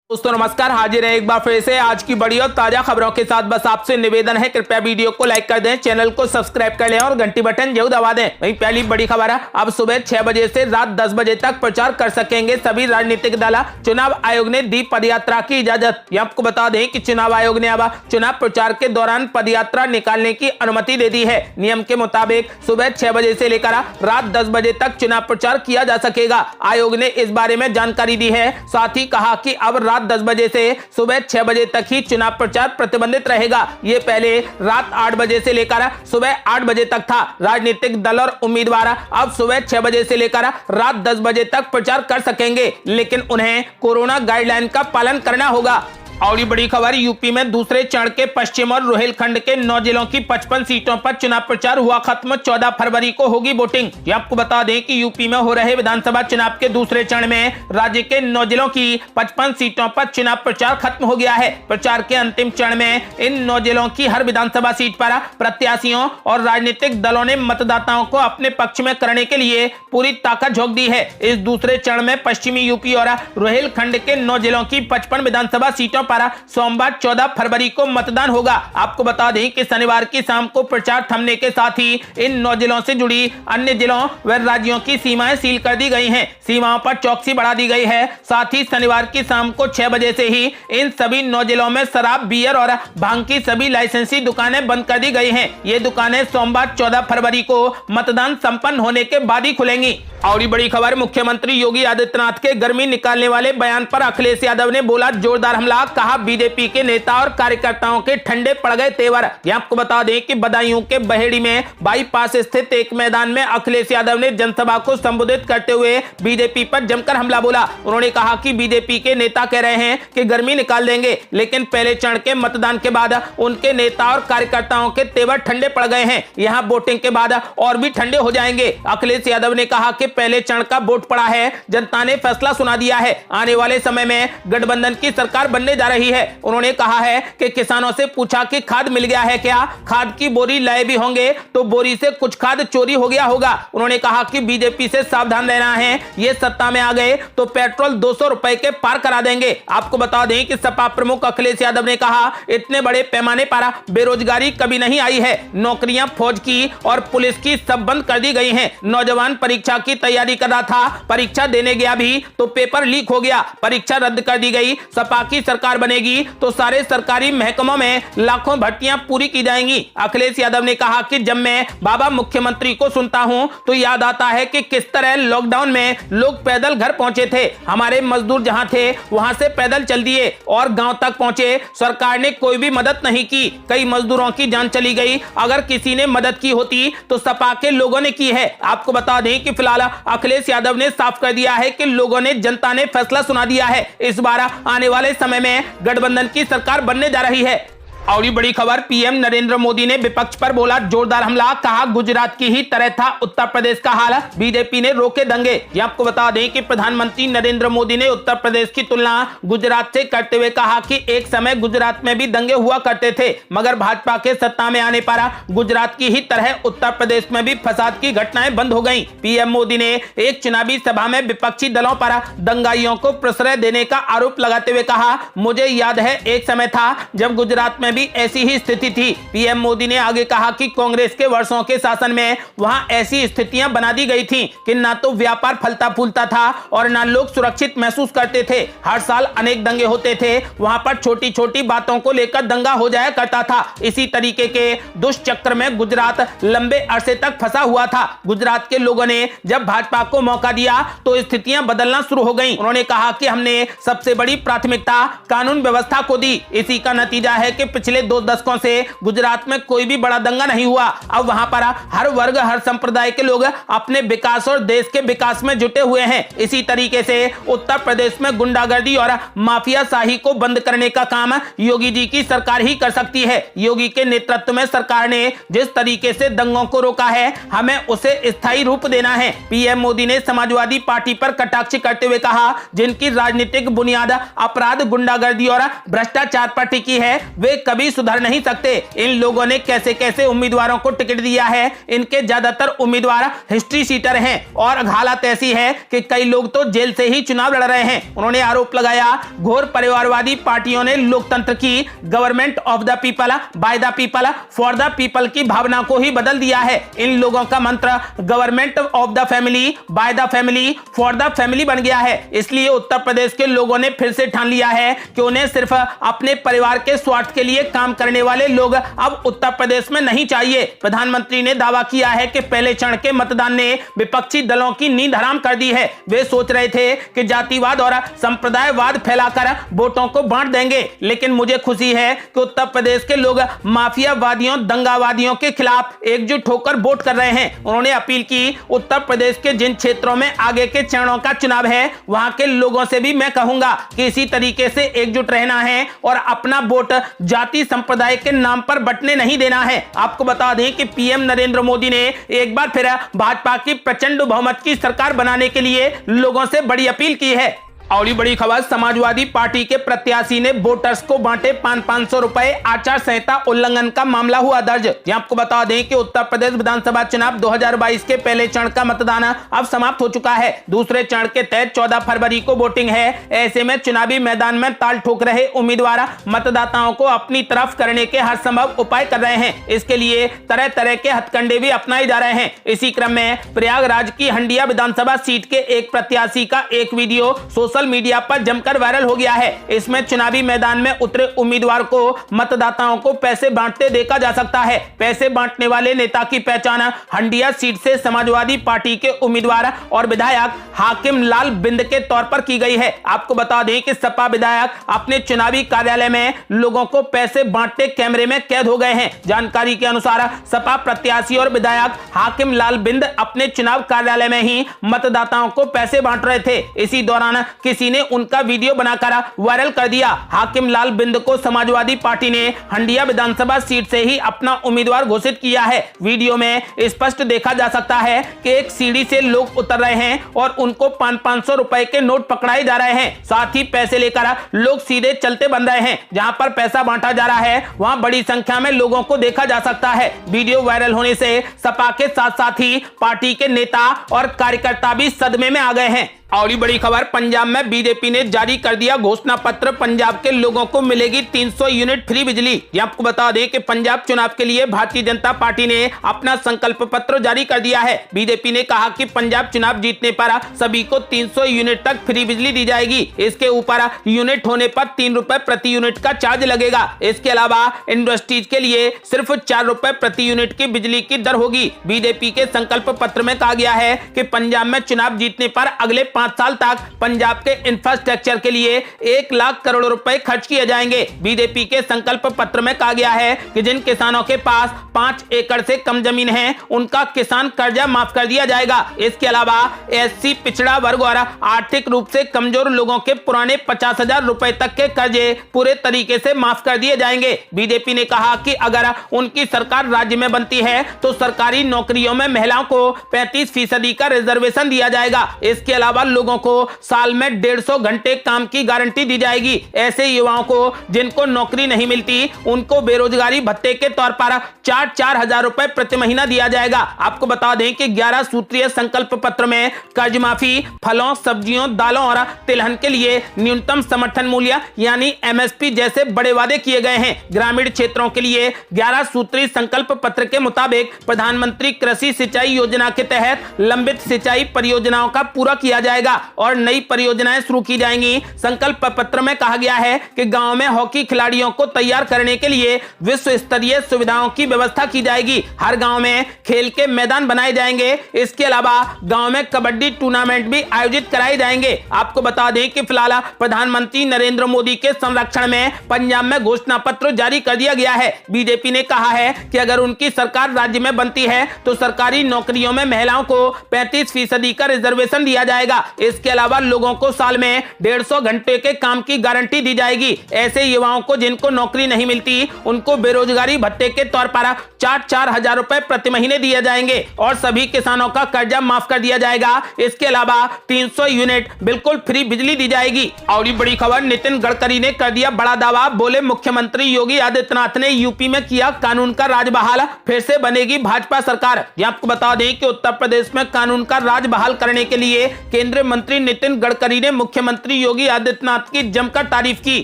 दोस्तों नमस्कार, हाजिर है एक बार फिर से आज की बड़ी और ताजा खबरों के साथ। बस आपसे निवेदन है, कृपया वीडियो को लाइक कर दें, चैनल को सब्सक्राइब कर लें और घंटी बटन जरूर दबा दें। वहीं पहली बड़ी खबर है, अब सुबह 6 बजे से रात 10 बजे तक प्रचार कर सकेंगे सभी राजनीतिक दल। चुनाव आयोग ने दी पदयात्रा की इजाजत। ये आपको बता दें कि चुनाव आयोग ने अब चुनाव प्रचार के दौरान पदयात्रा निकालने की अनुमति दे दी है। नियम के मुताबिक सुबह 6 बजे से लेकर रात 10 बजे तक चुनाव प्रचार किया जा सकेगा। आयोग ने इस बारे में जानकारी दी है। साथ ही कहा कि अब रात 10 बजे से सुबह 6 बजे तक ही चुनाव प्रचार प्रतिबंधित रहेगा। ये पहले रात 8 बजे से लेकर सुबह 8 बजे तक था। राजनीतिक दल और उम्मीदवार अब सुबह 6 बजे से लेकर रात 10 बजे तक प्रचार कर सकेंगे, लेकिन उन्हें कोरोना गाइडलाइन का पालन करना होगा। और बड़ी खबर, यूपी में दूसरे चरण के पश्चिम और रोहिलखंड के 9 जिलों की 55 सीटों पर चुनाव प्रचार हुआ खत्म। 14 फरवरी को होगी वोटिंग। ये आपको बता दें कि यूपी में हो रहे विधानसभा चुनाव के दूसरे चरण में राज्य के 9 जिलों की 55 सीटों पर चुनाव प्रचार खत्म हो गया है। प्रचार के अंतिम चरण में इन 9 जिलों की हर विधानसभा सीट पर प्रत्याशियों और राजनीतिक दलों ने मतदाताओं को अपने पक्ष में करने के लिए पूरी ताकत झोंक दी है। इस दूसरे चरण में पश्चिमी यूपी और रोहिलखंड के 9 जिलों की 55 विधानसभा सीटों पर सोमवार 14 फरवरी को मतदान होगा। आपको बता दें कि शनिवार की शाम को प्रचार थमने के साथ ही इन 9 जिलों से जुड़ी अन्य जिलों व राज्यों की सीमाएं सील कर दी गई हैं। सीमाओं पर चौकसी बढ़ा दी गई है। साथ ही शनिवार की शाम को 6 बजे से ही इन सभी 9 जिलों में शराब, बियर और भांग की सभी लाइसेंसी दुकानें बंद कर दी गई हैं। ये दुकानें सोमवार 14 फरवरी को मतदान संपन्न होने के बाद ही खुलेंगी। और बड़ी खबर, मुख्यमंत्री योगी आदित्यनाथ के गर्मी निकालने वाले बयान पर अखिलेश यादव ने बोला जोरदार हमला। कहा बीजेपी के नेता और कार्यकर्ताओं के ठंडे पड़ गए तेवर। ये आपको बता दें कि बदायूं के बहेड़ी में बाईपास स्थित एक मैदान में अखिलेश यादव ने जनसभा को संबोधित करते हुए बीजेपी पर जमकर हमला बोला। उन्होंने कहा कि बीजेपी के नेता कह रहे हैं कि गर्मी निकाल देंगे, लेकिन पहले चरण के मतदान के बाद उनके नेता और कार्यकर्ताओं के तेवर ठंडे पड़ गए हैं। यहाँ वोटिंग के बाद और भी ठंडे हो जाएंगे। अखिलेश यादव ने कहा कि पहले चरण का वोट पड़ा है, जनता ने फैसला सुना दिया है। आने वाले समय में गठबंधन की सरकार बनने जा रही है। उन्होंने कहा है कि किसानों से पूछा कि खाद मिल गया है क्या, खाद की बोरी लाए भी होंगे तो बोरी से कुछ खाद चोरी हो गया होगा। उन्होंने कहा कि बीजेपी से सावधान रहना है, ये सत्ता में आ गए तो पेट्रोल 200 रुपए के पार करा देंगे। आपको बता दें कि सपा प्रमुख अखिलेश यादव ने कहा इतने बड़े पैमाने पर बेरोजगारी कभी नहीं आई है। नौकरियां फौज की और पुलिस की सब बंद कर दी गई हैं। नौजवान परीक्षा की तैयारी कर रहा था, परीक्षा देने गया भी तो पेपर लीक हो गया, परीक्षा रद्द कर दी गई। सपा की सरकार बनेगी तो सारे सरकारी महकमों में लाखों भर्तियां पूरी की जाएंगी। अखिलेश यादव ने कहा कि जब मैं बाबा मुख्यमंत्री को सुनता हूं तो याद आता है कि किस तरह लॉकडाउन में लोग पैदल घर पहुंचे थे। हमारे मजदूर जहां थे वहां से पैदल चल दिए और गांव तक पहुंचे। सरकार ने कोई भी मदद नहीं की, कई मजदूरों की जान चली गई। अगर किसी ने मदद की होती तो सपा के लोगों ने की है। आपको बता दें कि फिलहाल अखिलेश यादव ने साफ कर दिया है कि लोगों ने, जनता ने फैसला सुना दिया है। इस बार आने वाले समय में गठबंधन की सरकार बनने जा रही है। और ये बड़ी खबर, पीएम नरेंद्र मोदी ने विपक्ष पर बोला जोरदार हमला। कहा गुजरात की ही तरह था उत्तर प्रदेश का हाल, बीजेपी ने रोके दंगे। ये आपको बता दें कि प्रधानमंत्री नरेंद्र मोदी ने उत्तर प्रदेश की तुलना गुजरात से करते हुए कहा कि एक समय गुजरात में भी दंगे हुआ करते थे, मगर भाजपा के सत्ता में आने पर गुजरात की ही तरह उत्तर प्रदेश में भी फसाद की घटनाएं बंद हो गई। पीएम मोदी ने एक चुनावी सभा में विपक्षी दलों पर दंगाइयों को प्रश्रय देने का आरोप लगाते हुए कहा, मुझे याद है एक समय था जब गुजरात में ऐसी ही स्थिति थी। पीएम मोदी ने आगे कहा कि कांग्रेस के वर्षों के शासन में वहां ऐसी स्थितियां बना दी गई थी कि ना तो व्यापार फलता फूलता था और ना लोग सुरक्षित महसूस करते थे। हर साल अनेक दंगे होते थे, वहां पर छोटी छोटी बातों को लेकर दंगा हो जाया करता था। इसी तरीके के दुष्चक्र में गुजरात लंबे अरसे तक फंसा हुआ था। गुजरात के लोगों ने जब भाजपा को मौका दिया तो स्थितियां बदलना शुरू हो गई। उन्होंने कहा कि हमने सबसे बड़ी प्राथमिकता कानून व्यवस्था को दी। इसी का नतीजा है कि पिछले 2 दशकों से गुजरात में कोई भी बड़ा दंगा नहीं हुआ। अब वहां पर हर वर्ग, हर संप्रदाय के लोग अपने विकास और देश के विकास में जुटे हुए हैं। इसी तरीके से उत्तर प्रदेश में गुंडागर्दी और माफिया शाही को बंद करने का काम योगी जी की सरकार ही कर सकती है। योगी के नेतृत्व में सरकार ने जिस तरीके से दंगों को रोका है, हमें उसे स्थायी रूप देना है। पीएम मोदी ने समाजवादी पार्टी पर कटाक्ष करते हुए कहा, जिनकी राजनीतिक बुनियाद अपराध, गुंडागर्दी और भ्रष्टाचार पर टिकी है, वे कभी सुधर नहीं सकते। इन लोगों ने कैसे कैसे उम्मीदवारों को टिकट दिया है। इनके ज्यादातर उम्मीदवार हिस्ट्री सीटर हैं और हालत ऐसी है कि कई लोग तो जेल से ही चुनाव लड़ रहे हैं। उन्होंने आरोप लगाया घोर परिवारवादी पार्टियों ने लोकतंत्र की government of the people by the people for the people की भावना को ही बदल दिया है। इन लोगों का मंत्र government of the family by the family for the family बन गया है। इसलिए उत्तर प्रदेश के लोगों ने फिर से ठान लिया है कि उन्हें सिर्फ अपने परिवार के स्वार्थ के लिए काम करने वाले लोग अब उत्तर प्रदेश में नहीं चाहिए। प्रधानमंत्री ने दावा किया है कि पहले चरण के मतदान ने विपक्षी दलों की नींद हराम कर दी है। वे सोच रहे थे कि जातिवाद और संप्रदायवाद फैलाकर वोटों को बांट देंगे, लेकिन मुझे खुशी है कि उत्तर प्रदेश के लोग माफियावादियों दंगावादियों के खिलाफ एकजुट होकर वोट कर रहे हैं। उन्होंने अपील की उत्तर प्रदेश के जिन क्षेत्रों में आगे के चरणों का चुनाव है वहां के लोगों से भी मैं कहूंगा कि इसी तरीके से एकजुट रहना है और अपना वोट जाति संप्रदाय के नाम पर बंटने नहीं देना है। आपको बता दें कि पीएम नरेंद्र मोदी ने एक बार फिर भाजपा की प्रचंड बहुमत की सरकार बनाने के लिए लोगों से बड़ी अपील की है। और बड़ी खबर, समाजवादी पार्टी के प्रत्याशी ने वोटर्स को बांटे 500 रुपए, आचार संहिता उल्लंघन का मामला हुआ दर्ज। आपको बता दें कि उत्तर प्रदेश विधानसभा चुनाव 2022 के पहले चरण का मतदान अब समाप्त हो चुका है। दूसरे चरण के तहत 14 फरवरी को वोटिंग है। ऐसे में चुनावी मैदान में ताल ठोक रहे उम्मीदवार मतदाताओं को अपनी तरफ करने के हर संभव उपाय कर रहे हैं। इसके लिए तरह तरह के हथकंडे भी अपनाए जा रहे हैं। इसी क्रम में प्रयागराज की हंडिया विधानसभा सीट के एक प्रत्याशी का एक वीडियो सोशल मीडिया पर जमकर वायरल हो गया है। इसमें चुनावी मैदान में उतरे उम्मीदवार को मतदाताओं को पैसे बांटते देखा जा सकता है। पैसे बांटने वाले नेता की पहचान हंडिया सीट से समाजवादी पार्टी के उम्मीदवार और विधायक हाकिम लाल बिंद के तौर पर की गई है। आपको बता दें कि सपा विधायक अपने चुनावी कार्यालय में लोगों को पैसे बांटते कैमरे में कैद हो गए हैं। जानकारी के अनुसार सपा प्रत्याशी और विधायक हाकिम लाल बिंद अपने चुनाव कार्यालय में ही मतदाताओं को पैसे बांट रहे थे। इसी दौरान किसी ने उनका वीडियो बनाकर वायरल कर दिया। हाकिम लाल बिंद को समाजवादी पार्टी ने हंडिया विधानसभा सीट से ही अपना उम्मीदवार घोषित किया है। वीडियो में स्पष्ट देखा जा सकता है कि एक सीढ़ी से लोग उतर रहे हैं और उनको 500 रुपए के नोट पकड़ाए जा रहे हैं। साथ ही पैसे लेकर लोग सीधे चलते बन रहे हैं। जहां पर पैसा बांटा जा रहा है वहां बड़ी संख्या में लोगों को देखा जा सकता है। वीडियो वायरल होने से सपा के साथ साथ ही पार्टी के नेता और कार्यकर्ता भी सदमे में आ गए हैं। और बड़ी खबर, पंजाब में बीजेपी ने जारी कर दिया घोषणा पत्र। पंजाब के लोगों को मिलेगी 300 यूनिट फ्री बिजली। ये आपको बता दें कि पंजाब चुनाव के लिए भारतीय जनता पार्टी ने अपना संकल्प पत्र जारी कर दिया है। बीजेपी ने कहा कि पंजाब चुनाव जीतने पर सभी को 300 यूनिट तक फ्री बिजली दी जाएगी। इसके ऊपर यूनिट होने पर 3 रुपए प्रति यूनिट का चार्ज लगेगा। इसके अलावा इंडस्ट्रीज के लिए सिर्फ 4 रुपए प्रति यूनिट की बिजली की दर होगी। बीजेपी के संकल्प पत्र में कहा गया है कि पंजाब में चुनाव जीतने पर अगले 5 साल तक पंजाब के इंफ्रास्ट्रक्चर के लिए 1 लाख करोड़ रुपए खर्च किए जाएंगे। बीजेपी के संकल्प पत्र में कहा गया है कि जिन किसानों के पास 5 एकड़ से कम जमीन है उनका किसान कर्जा माफ कर दिया जाएगा। इसके अलावा एससी, पिछड़ा वर्ग और आर्थिक रूप से कमजोर लोगों के पुराने 50,000 रुपए तक के कर्जे पूरे तरीके से माफ कर दिए जाएंगे। बीजेपी ने कहा कि अगर उनकी सरकार राज्य में बनती है तो सरकारी नौकरियों में महिलाओं को 35% का रिजर्वेशन दिया जाएगा। इसके अलावा लोगों को साल में 150 घंटे काम की गारंटी दी जाएगी। ऐसे युवाओं को जिनको नौकरी नहीं मिलती उनको बेरोजगारी भत्ते के तौर पर 4-4 हजार रुपए प्रति महीना दिया जाएगा। आपको बता दें कि 11 सूत्रीय संकल्प पत्र में कर्ज माफी, फलों, सब्जियों, दालों और तिलहन के लिए न्यूनतम समर्थन मूल्य यानी एमएसपी जैसे बड़े वादे किए गए हैं। ग्रामीण क्षेत्रों के लिए 11 सूत्रीय संकल्प पत्र के मुताबिक प्रधानमंत्री कृषि सिंचाई योजना के तहत लंबित सिंचाई परियोजनाओं का पूरा किया जाएगा और नई परियोजनाएं शुरू की जाएंगी। संकल्प पत्र में कहा गया है कि गांव में हॉकी खिलाड़ियों को तैयार करने के लिए विश्व स्तरीय सुविधाओं की व्यवस्था की जाएगी। हर गांव में खेल के मैदान बनाए जाएंगे। इसके अलावा गांव में कबड्डी टूर्नामेंट भी आयोजित कराए जाएंगे। आपको बता दें कि फिलहाल प्रधानमंत्री नरेंद्र मोदी के संरक्षण में पंजाब में घोषणा पत्र जारी कर दिया गया है। बीजेपी ने कहा है कि अगर उनकी सरकार राज्य में बनती है तो सरकारी नौकरियों में महिलाओं को 35% का रिजर्वेशन दिया जाएगा। इसके अलावा लोगों को साल में 150 घंटे के काम की गारंटी दी जाएगी। ऐसे युवाओं को जिनको नौकरी नहीं मिलती उनको बेरोजगारी भत्ते के तौर पर 4-4 हजार रुपए प्रति महीने दिए जाएंगे और सभी किसानों का कर्जा माफ कर दिया जाएगा। इसके अलावा 300 यूनिट बिल्कुल फ्री बिजली दी जाएगी। और ये बड़ी खबर, नितिन गडकरी ने कर दिया बड़ा दावा, बोले मुख्यमंत्री योगी आदित्यनाथ ने यूपी में किया कानून का राज बहाल, फिर से बनेगी भाजपा सरकार। आपको बता दें कि उत्तर प्रदेश में कानून का राज बहाल करने के लिए केंद्रीय मंत्री नितिन गडकरी ने मुख्यमंत्री योगी आदित्यनाथ की जमकर तारीफ की।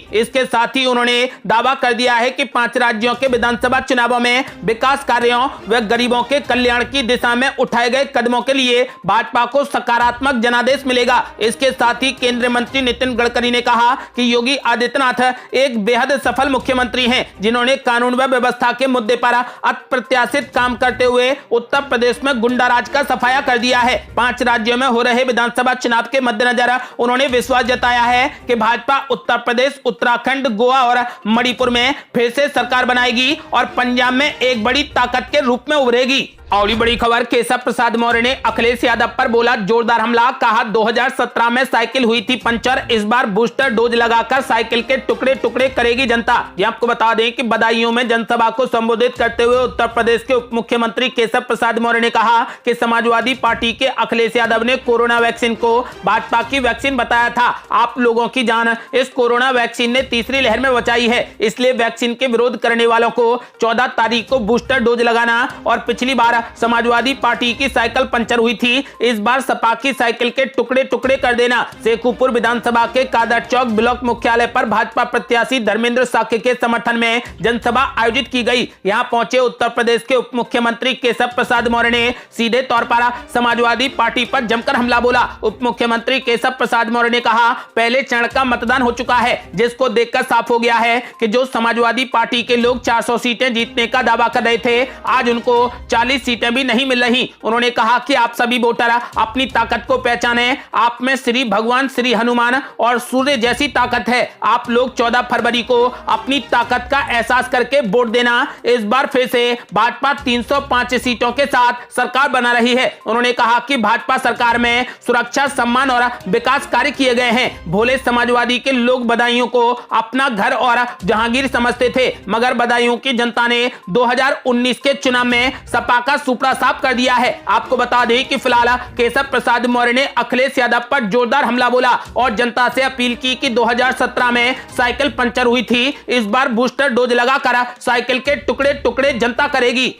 इसके साथ ही उन्होंने दावा कर दिया है कि 5 राज्यों के विधानसभा चुनावों में विकास कार्यों व गरीबों के कल्याण की दिशा में उठाए गए कदमों के लिए भाजपा को सकारात्मक जनादेश मिलेगा। इसके साथ ही केंद्रीय मंत्री नितिन गडकरी ने कहा कि योगी आदित्यनाथ एक बेहद सफल मुख्यमंत्री हैं, जिन्होंने कानून व व्यवस्था के मुद्दे पर अप्रत्याशित काम करते हुए उत्तर प्रदेश में गुंडाराज का सफाया कर दिया है। 5 राज्यों में हो रहे विधानसभा चुनाव के मद्देनजर उन्होंने विश्वास जताया है कि भाजपा उत्तर प्रदेश, उत्तराखंड, गोवा और मणिपुर में फिर से सरकार बनाएगी और पंजाब में एक बड़ी ताकत के रूप में उभरेगी। और बड़ी खबर, केशव प्रसाद मौर्य ने अखिलेश यादव पर बोला जोरदार हमला, कहा 2017 में साइकिल हुई थी पंचर, इस बार बूस्टर डोज लगाकर साइकिल के टुकड़े टुकड़े करेगी जनता। ये आपको बता दें कि बदायूं में जनसभा को संबोधित करते हुए उत्तर प्रदेश के उप मुख्यमंत्री केशव प्रसाद मौर्य ने कहा कि समाजवादी पार्टी के अखिलेश यादव ने कोरोना वैक्सीन को भाजपा की वैक्सीन बताया था। आप लोगों की जान इस कोरोना वैक्सीन ने तीसरी लहर में बचाई है, इसलिए वैक्सीन के विरोध करने वालों को 14 तारीख को बूस्टर डोज लगाना। और पिछली बार समाजवादी पार्टी की साइकिल पंचर हुई थी, इस बार सपा की साइकिल के टुकड़े टुकड़े कर देना। शेखुपुर विधानसभा के कादर चौक ब्लॉक मुख्यालय पर भाजपा प्रत्याशी धर्मेंद्र साके के समर्थन में जनसभा आयोजित की गई। यहां पहुंचे उत्तर प्रदेश के उप मुख्यमंत्री केशव प्रसाद मौर्य ने सीधे तौर पर समाजवादी पार्टी पर जमकर हमला बोला। उप मुख्यमंत्री केशव प्रसाद मौर्य ने कहा, पहले चरण का मतदान हो चुका है, जिसको देखकर साफ हो गया है कि जो समाजवादी पार्टी के लोग 400 सीटें जीतने का दावा कर रहे थे, आज उनको 40 सीटें भी नहीं मिल रही। उन्होंने कहा कि आप सभी वोटर अपनी ताकत को पहचाने, आप में श्री भगवान, श्री हनुमान और सूर्य जैसी ताकत है। आप लोग 14 फरवरी को अपनी ताकत का एहसास करके वोट देना। इस बार फिर से भाजपा 305 सीटों के साथ सरकार बना रही है। उन्होंने कहा कि भाजपा सरकार में सुरक्षा, सम्मान और विकास कार्य किए गए हैं। भोले समाजवादी के लोग बदायूं को अपना घर और जहांगीर समझते थे, मगर बदायूं की जनता ने 2019 के चुनाव में सपा का सुपड़ा साफ कर दिया है। आपको बता दें कि फिलहाल केशव प्रसाद मौर्य ने अखिलेश यादव पर जोरदार हमला बोला और जनता से अपील की कि 2017 में साइकिल पंचर हुई थी, इस बार बूस्टर डोज लगाकर साइकिल के टुकड़े टुकड़े जनता करेगी।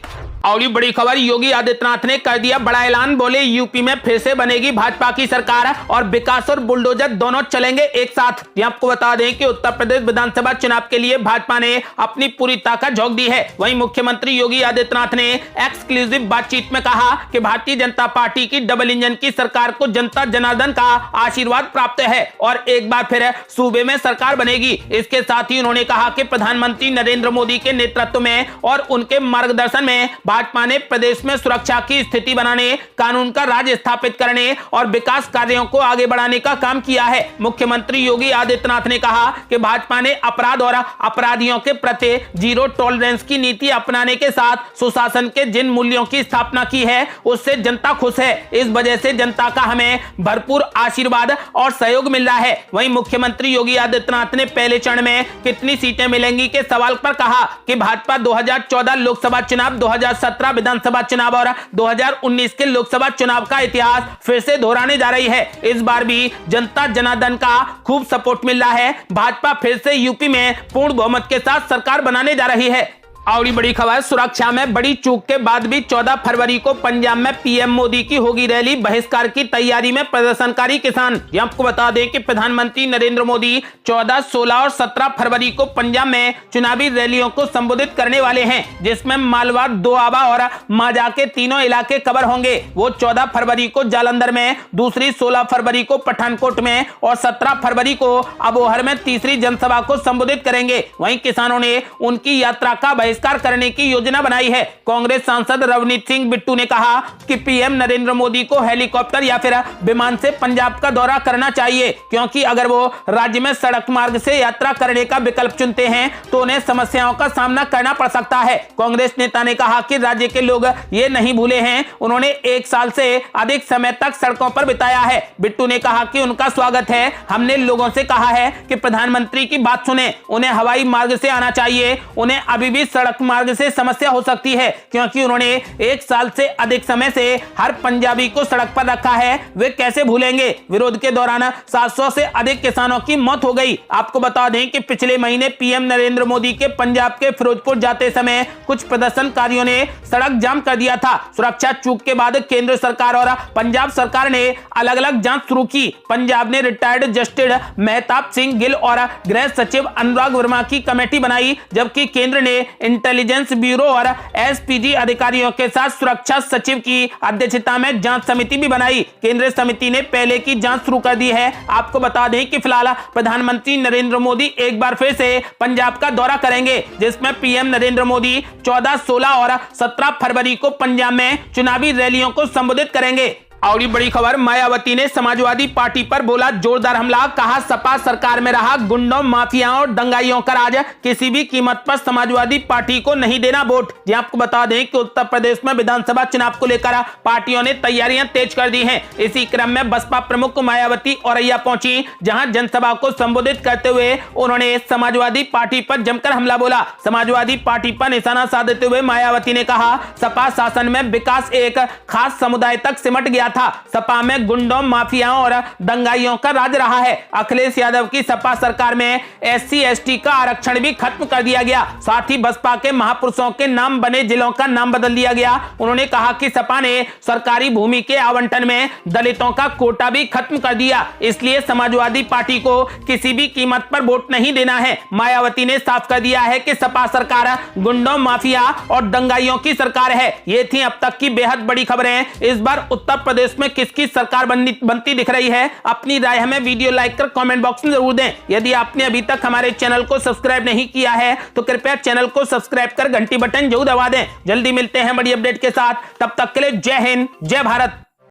और ये बड़ी खबर, योगी आदित्यनाथ ने कर दिया बड़ा ऐलान, बोले यूपी में फिर से बनेगी भाजपा की सरकार और विकास और बुलडोजर दोनों चलेंगे एक साथ। ये आपको बता दें कि उत्तर प्रदेश विधानसभा चुनाव के लिए भाजपा ने अपनी पूरी ताकत झोंक दी है। वहीं मुख्यमंत्री योगी आदित्यनाथ ने एक्सक्लूसिव बातचीत में कहा कि भारतीय जनता पार्टी की डबल इंजन की सरकार को जनता जनार्दन का आशीर्वाद प्राप्त है और एक बार फिर सूबे में सरकार बनेगी। इसके साथ ही उन्होंने कहा कि प्रधानमंत्री नरेंद्र मोदी के नेतृत्व में और उनके मार्गदर्शन में भाजपा ने प्रदेश में सुरक्षा की स्थिति बनाने, कानून का राज स्थापित करने और विकास कार्यों को आगे बढ़ाने का काम किया है। मुख्यमंत्री योगी आदित्यनाथ ने कहा कि भाजपा ने अपराध और अपराधियों के प्रति जीरो टॉलरेंस की नीति अपनाने के साथ सुशासन के जिन मूल्यों की स्थापना की है, उससे जनता खुश है। इस वजह से जनता का हमें भरपूर आशीर्वाद और सहयोग मिल रहा है। वहीं मुख्यमंत्री योगी आदित्यनाथ ने पहले चरण में कितनी सीटें मिलेंगी के सवाल पर कहा कि भाजपा 2014 लोकसभा चुनाव, 2017 विधानसभा चुनाव और 2019 के लोकसभा चुनाव का इतिहास फिर से दोहराने जा रही है। इस बार भी जनता जनार्दन का खूब सपोर्ट मिल रहा है। भाजपा फिर से यूपी में पूर्ण बहुमत के साथ सरकार बनाने जा रही है। और बड़ी खबर, सुरक्षा में बड़ी चूक के बाद भी 14 फरवरी को पंजाब में पीएम मोदी की होगी रैली, बहिष्कार की तैयारी में प्रदर्शनकारी किसान। ये आपको बता दें कि प्रधानमंत्री नरेंद्र मोदी 14, 16 और 17 फरवरी को पंजाब में चुनावी रैलियों को संबोधित करने वाले हैं, जिसमें मालवा, दोआबा और माजा के तीनों इलाके कवर होंगे। वो 14 फरवरी को जालंधर में, दूसरी 16 फरवरी को पठानकोट में और 17 फरवरी को अबोहर में तीसरी जनसभा को संबोधित करेंगे। वहीं किसानों ने उनकी यात्रा का बहिष्कार करने की योजना बनाई है। कांग्रेस सांसद रवनीत सिंह बिट्टू ने कहा कि पीएम नरेंद्र मोदी को हेलीकॉप्टर या फिर विमान से पंजाब का दौरा करना चाहिए, क्योंकि अगर वो राज्य में सड़क मार्ग से यात्रा करने का विकल्प चुनते हैं तो उन्हें समस्याओं का सामना करना पड़ सकता है। कांग्रेस नेता ने कहा कि राज्य के लोग ये नहीं भूले हैं, उन्होंने 1 साल से अधिक समय तक सड़कों पर बिताया है। बिट्टू ने कहा कि उनका स्वागत है। हमने लोगों से कहा है कि प्रधानमंत्री की बात सुने, उन्हें हवाई मार्ग से आना चाहिए। उन्हें अभी भी सड़क मार्ग से समस्या हो सकती है, क्योंकि उन्होंने 1 साल से अधिक समय से हर पंजाबी को सड़क पर रखा है। वे कैसे भूलेंगे। विरोध के दौरान 700 से अधिक किसानों की मौत हो गई। आपको बता दें कि पिछले महीने पीएम नरेंद्र मोदी के पंजाब के फिरोजपुर जाते समय कुछ प्रदर्शनकारियों ने सड़क जाम कर दिया था। सुरक्षा चूक के बाद केंद्र सरकार और पंजाब सरकार ने अलग अलग जांच शुरू की। पंजाब ने रिटायर्ड जस्टिस मेहताब सिंह गिल और गृह सचिव अनुराग वर्मा की कमेटी बनाई, जबकि केंद्र ने इंटेलिजेंस ब्यूरो और एसपीजी अधिकारियों के साथ सुरक्षा सचिव की अध्यक्षता में जांच समिति भी बनाई। केंद्रीय समिति ने पहले की जांच शुरू कर दी है। आपको बता दें कि फिलहाल प्रधानमंत्री नरेंद्र मोदी एक बार फिर से पंजाब का दौरा करेंगे, जिसमें पीएम नरेंद्र मोदी 14, 16 और 17 फरवरी को पंजाब में चुनावी रैलियों को संबोधित करेंगे। और ये बड़ी खबर, मायावती ने समाजवादी पार्टी पर बोला जोरदार हमला। कहा सपा सरकार में रहा गुंडों, माफियाओं और दंगाइयों का राज, किसी भी कीमत पर समाजवादी पार्टी को नहीं देना वोट। जी आपको बता दें कि उत्तर प्रदेश में विधानसभा चुनाव को लेकर पार्टियों ने तैयारियां तेज कर दी हैं। इसी क्रम में बसपा प्रमुख मायावती औरैया पहुंची, जहां जनसभा को संबोधित करते हुए उन्होंने समाजवादी पार्टी पर जमकर हमला बोला। समाजवादी पार्टी पर निशाना साधते हुए मायावती ने कहा सपा शासन में विकास एक खास समुदाय तक सिमट गया था। सपा में गुंडों, माफियाओं और दंगाइयों का राज रहा है। अखिलेश यादव की सपा सरकार में SC ST का आरक्षण भी खत्म कर दिया गया। साथ ही बसपा के महापुरुषों के नाम बने जिलों का नाम बदल दिया गया। उन्होंने कहा कि सपा ने सरकारी भूमि के आवंटन में दलितों का कोटा भी खत्म कर दिया, इसलिए समाजवादी पार्टी को किसी भी कीमत पर वोट नहीं देना है। मायावती ने साफ कर दिया है कि सपा सरकार गुंडों, माफिया और दंगाइयों की सरकार है। ये थी अब तक की बेहद बड़ी खबरें। इस बार उत्तर प्रदेश में किसकी सरकार बनती दिख रही है, अपनी राय हमें वीडियो लाइक कर कमेंट बॉक्स में जरूर दें। यदि आपने अभी तक हमारे चैनल को सब्सक्राइब नहीं किया है तो कृपया चैनल को सब्सक्राइब कर घंटी बटन जरूर दबा दें। जल्दी मिलते हैं बड़ी अपडेट के साथ, तब तक के लिए जय हिंद, जय भारत।